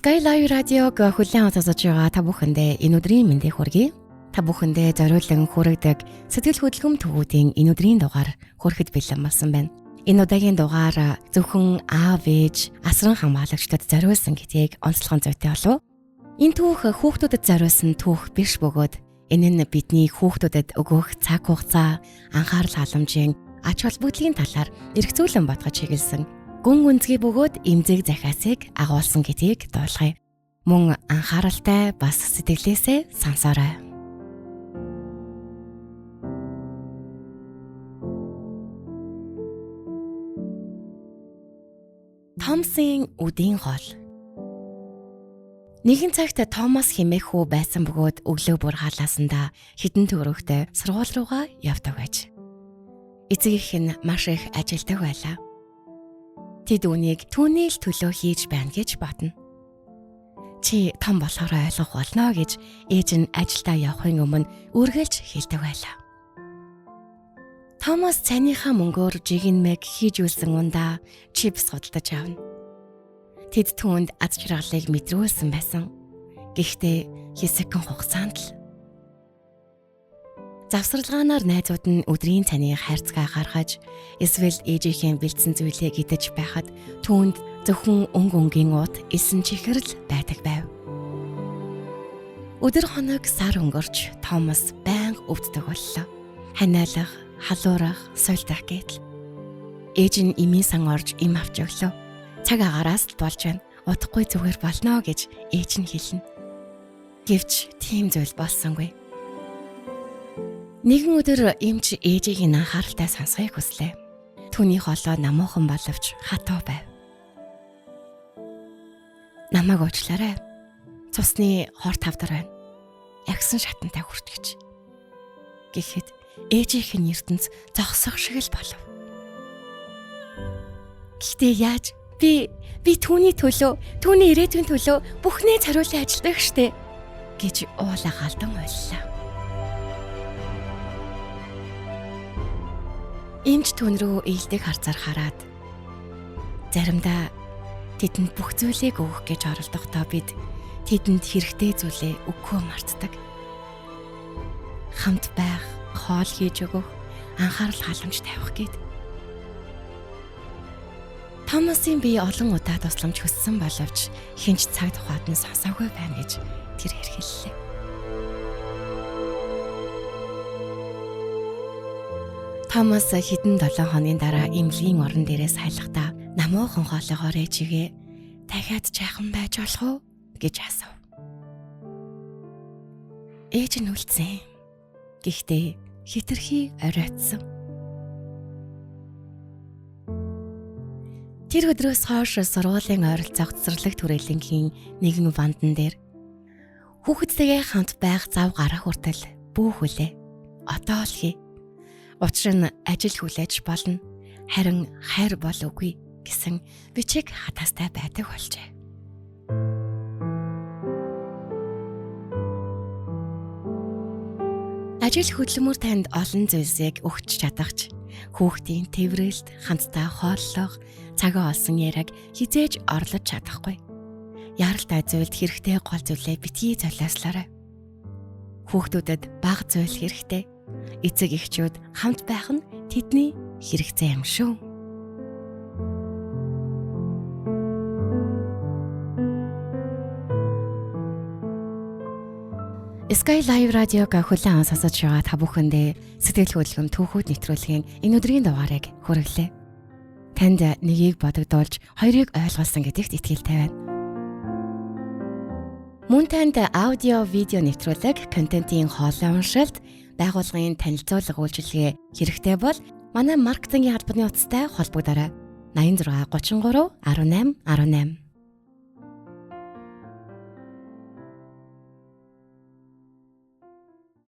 Sky Live Radio-г хүлээн авч сонсож байгаа та бүхэндээ энэ өдрийн мэндийг хүргэе. Та бүхэндээ зориулан хүргэдэг сэтгэл хөдлөм төвүүдийн энэ өдрийн дугаар хүрэхэд бэлэн болсон байна. Энэ удаагийн дугаар зөвхөн аав ээж, асран хамгаалагчдад зориулсан гэдгийг онцлогон зүйтэй болов. Энэ түүх хүүхдүүдэд зориулсан түүх биш бөгөөд энэ нь бидний хүүхдүүдэд өгөх цаг хугацаа, анхаарал халамжийн ач холбогдлын талаар эргцүүлэн бодгож чиглэсэн гүн гүнзгий бөгөөд эмзэг захиасыг агуулсан гэдгийг дуулгая. Мөн анхааралтай бас сэтгэлээсээ сонсоорой. Томсын үдийн хоол. Нэгэн цагт Томас хэмээх хүү байсан бөгөөд өглөө бүр халаасандаа хэдэн төгрөгтэй сургууль руугаа явдаг байж. Эцэг их нь маш их ажилдаг байлаа. Тэд үүнийг түүний л төлөө хийж байна гэж бодно. Чи том болохоор ойлгох болно гэж ээж нь ажилдаа явахын өмнө үргэлж хэлдэг байлаа. Томас цайныхаа мөнгөөр жигнэмэг хийж үлсэн ундаа чипс худалдаж авна. Тэд түүнд аз жаргалыг мэдрүүлсэн байсан. Гэхдээ хэсэгхэн хугацаанд л завсралгаанаар найзууд нь өдрийн цайны хайрцгаа гаргаж эсвэл ээжийнхээ бэлдсэн зүйлээ идэж байхад түүнд зөвхөн өнгийн ут элсэн чихэрл байдаг байв. Өдөр хоног сар өнгөрч Томас байнга өвддөг боллоо. Ханиалах, халуурах, суйлдах гэтэл ээж нь эмийн сан орж им авч өглөө. Цаг агаараас л болж байна. Удахгүй зүгээр болно гэж ээж нь хэлнэ. Гэвч тийм зүйл болсонгүй. Нэгэн өдөр эмч ээжийг нь анхааралтай сонсхийг хүслээ. Түүний хоолой намуухан боловч хатуу байв. Намайг уучлаарай. Цусны хор тавдар байна. Ягсан шатантай хүртгэж. Гэхэд ээжийнх нь ертөнц зогсох шиг л болов. Гэхдээ яаж би түүний төлөө, түүний ирээдүйн төлөө бүхнээ цариулан ажилладаг штэ гэж уулаа галдан ойллаа. Эмч түүн рүү ээлдэг харцаар хараад заримдаа тэдэнд бүх зүйлийг өгөх гэж оролдохдоо бид тэдэнд хэрэгтэй зүйлээ өгөхөө мартдаг. Хамт байх, хоол хийж өгөх, анхаарал халамж тавих гээд. Томасын бие олон удаа тусламж хүссэн боловч хинч цаг тухайд нь сонсоогүй байна гэж тэр хэрхэллээ. Томас хэдэн 7 хоногийн дараа эмнэлгийн орон дээрээс хайлахдаа намуухан хоолойгоор ээжигээ дахиад жаахан байж болох уу гэж асуув. Ээж нь үлдсэн. Гэхдээ хэтэрхий оройтсон. Тэр өдрөөс хойш сургуулийн ойролцоох цэцэрлэг түрээлэнгийн нэгэн вандан дээр хүүхэдтэйгээ хамт байх зав гарах хүртэл бүүх үлээ. Одоо л хий. Учир нь ажил хүлээж болно. Харин хайр бол үгүй гэсэн бичиг хатаастай байдаг болжээ. Ажил хөдөлмөр танд олон зүйлсийг өгч чадахч хүүхдийн тэврэлт, хамтдаа хооллох, цагаа олсон яриаг хизээж орлож чадахгүй. Яралтай зүйлд хэрэгтэй гол зүйлээ битгий золиослоорой. Хүүхдүүдэд бага зүйл хэрэгтэй. Эцэг эхчүүд хамт байх нь тэдний хэрэгцээ юм шүү. Sky Live Radio-г хүлээн авч сонсож байгаа та бүхэндээ сэтгэл хөдлөм түүхүүд нэвтрүүлгийн энэ өдрийн дугаарыг хүргэлээ. Танд нэгийг бодогдуулж хоёрыг ойлгуулсан гэдэгт итгэлтэй байна. Мөн танд аудио, видео нэвтрүүлэг, контентын хоолой уншилт, байгууллагын танилцуулга үйлчилгээ хэрэгтэй бол манай маркетингийн албаны утастай холбогдорой. 86 33 18 18